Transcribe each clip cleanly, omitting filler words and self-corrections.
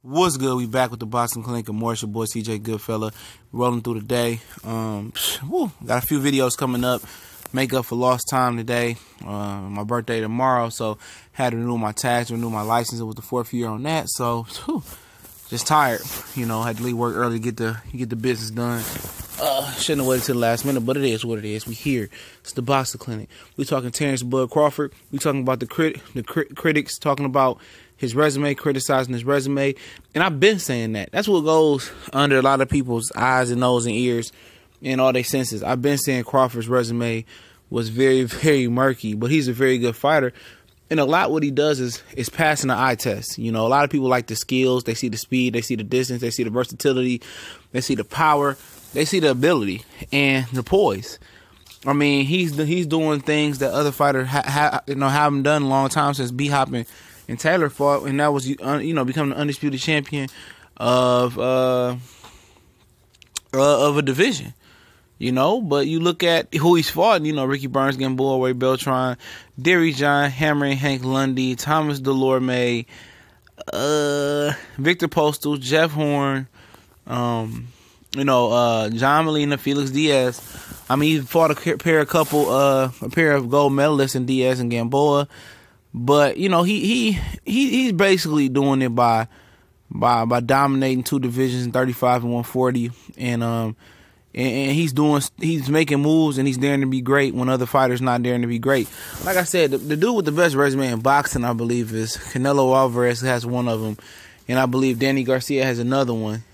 What's good? We back with the Boxing Clinic. I'm your boy CJ Goodfella, rolling through the day. Got a few videos coming up. Make up for lost time today. My birthday tomorrow, so had to renew my tags, renew my license. It was the 4th year on that, so just tired. Had to leave work early to get the business done. Shouldn't have waited till the last minute, but it is what it is. We here. It's the Boxing Clinic. We talking Terence Crawford. We talking about the critics talking about his resume, criticizing his resume. And I've been saying that. That's what goes under a lot of people's eyes and nose and ears and all their senses. I've been saying Crawford's resume was very, very murky, but he's a very good fighter. And a lot what he does is passing the eye test. A lot of people like the skills. They see the speed. They see the distance. They see the versatility. They see the power. They see the ability and the poise. I mean, he's doing things that other fighters haven't done a long time since B-Hop and Taylor fought, and that was becoming the undisputed champion of a division. But you look at who he's fought. Ricky Burns, Gamboa, Ray Beltran, Derry John, Hammer and Hank Lundy, Thomas Delorme, Victor Postal, Jeff Horn, John Molina, Felix Diaz. I mean, he fought a pair of gold medalists in Diaz and Gamboa. But he's basically doing it by dominating two divisions, 35 and 140, and he's making moves and he's daring to be great when other fighters not daring to be great. Like I said, the dude with the best resume in boxing, I believe, is Canelo Alvarez has one of them, and I believe Danny Garcia has another one.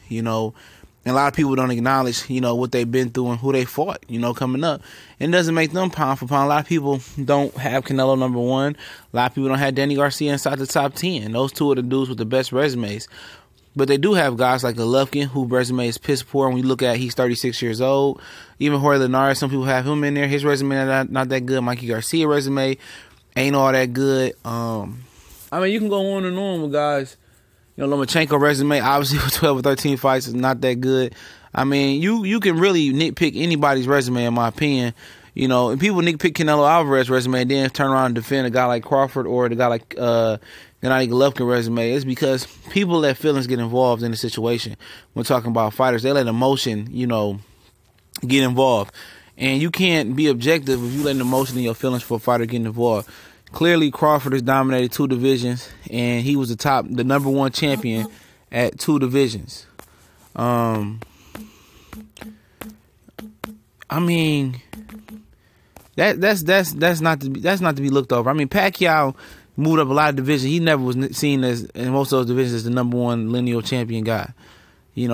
And a lot of people don't acknowledge, what they've been through and who they fought, coming up. It doesn't make them pound for pound. A lot of people don't have Canelo number 1. A lot of people don't have Danny Garcia inside the top 10. Those two are the dudes with the best resumes. But they do have guys like Golovkin, whose resume is piss poor. When we look at, he's 36 years old. Even Jorge Linares, some people have him in there. His resume is not that good. Mikey Garcia resume ain't all that good. I mean, you can go on and on with guys. Lomachenko resume, obviously, with 12 or 13 fights is not that good. I mean, you can really nitpick anybody's resume, in my opinion. And people nitpick Canelo Alvarez resume and then turn around and defend a guy like Crawford or the guy like Gennady Golovkin resume. It's because people let feelings get involved in the situation. When talking about fighters, they let emotion, get involved. And you can't be objective if you let emotion and your feelings for a fighter get involved. Clearly, Crawford has dominated two divisions, and he was the number 1 champion at two divisions. I mean, that's not to be looked over. I mean, Pacquiao moved up a lot of divisions. He never was seen as, in most of those divisions, as the number 1 lineal champion guy.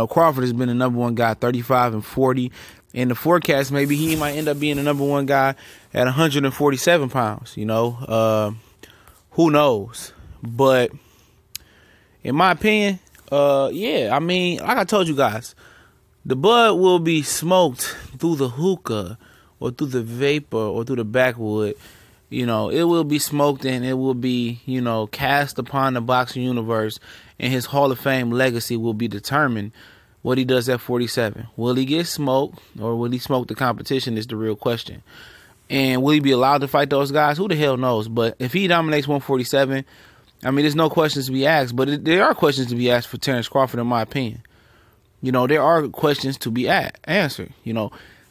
Crawford has been the number 1 guy, 35 and 40. In the forecast, maybe he might end up being the number 1 guy at 147 pounds. Who knows? But in my opinion, I mean, like I told you guys, the bud will be smoked through the hookah or through the vapor or through the backwood. It will be smoked and it will be, cast upon the boxing universe, and his Hall of Fame legacy will be determined what he does at 47. Will he get smoked, or will he smoke the competition is the real question. And will he be allowed to fight those guys? Who the hell knows? But if he dominates 147, I mean, there's no questions to be asked. But there are questions to be asked for Terence Crawford, in my opinion. There are questions to be answered.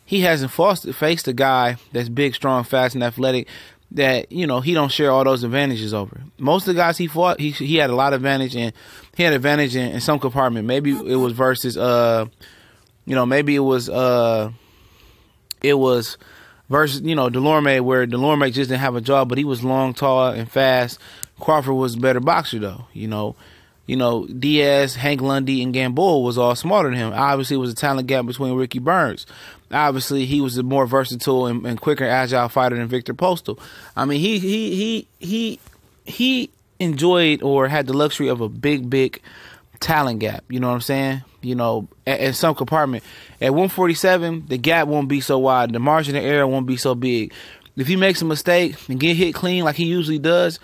He hasn't faced a guy that's big, strong, fast, and athletic that, he don't share all those advantages over. Most of the guys he fought, he had a lot of advantage, and he had advantage in some compartment. Maybe it was versus, maybe it was versus, Delorme, where Delorme just didn't have a jaw, but he was long, tall, and fast. Crawford was a better boxer, though. Diaz, Hank Lundy, and Gamboa was all smarter than him. Obviously, it was a talent gap between Ricky Burns. Obviously, he was a more versatile and quicker, agile fighter than Victor Postal. I mean, he enjoyed or had the luxury of a big talent gap. You know what I'm saying? At some compartment. At 147, the gap won't be so wide. The margin of error won't be so big. If he makes a mistake and get hit clean like he usually does,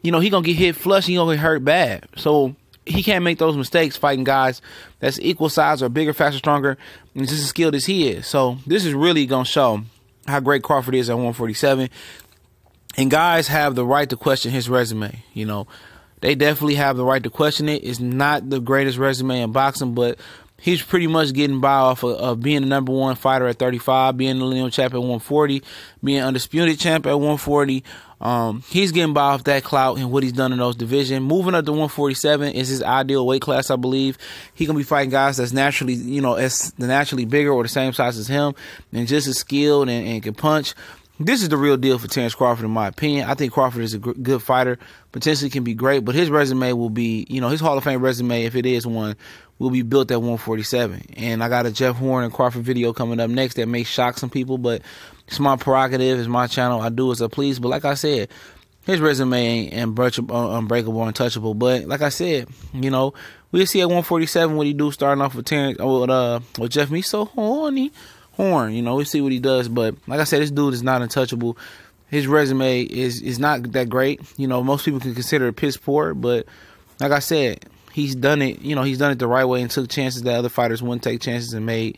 he going to get hit flush and he going to get hurt bad. So he can't make those mistakes fighting guys that's equal size or bigger, faster, stronger, and just as skilled as he is. So this is really going to show how great Crawford is at 147. And guys have the right to question his resume. they definitely have the right to question it. It's not the greatest resume in boxing, but he's pretty much getting by off of being the number one fighter at 35, being the lineal champ at 140, being undisputed champ at 140. He's getting by off that clout and what he's done in those divisions. Moving up to 147 is his ideal weight class, I believe. He gonna be fighting guys that's naturally, as naturally bigger or the same size as him, and just as skilled and can punch. This is the real deal for Terence Crawford, in my opinion. I think Crawford is a good fighter, potentially can be great, but his resume will be, his Hall of Fame resume, if it is one, will be built at 147. And I got a Jeff Horn and Crawford video coming up next that may shock some people, but it's my prerogative, it's my channel, I do as I please. But like I said, his resume ain't unbreakable or untouchable. But like I said, we'll see at 147 what he do starting off with Terence, with Jeff. Me so horny. Horn, we'll see what he does. But like I said, this dude is not untouchable. His resume is not that great. Most people can consider it piss poor, but like I said, he's done it. He's done it the right way and took chances that other fighters wouldn't take chances and made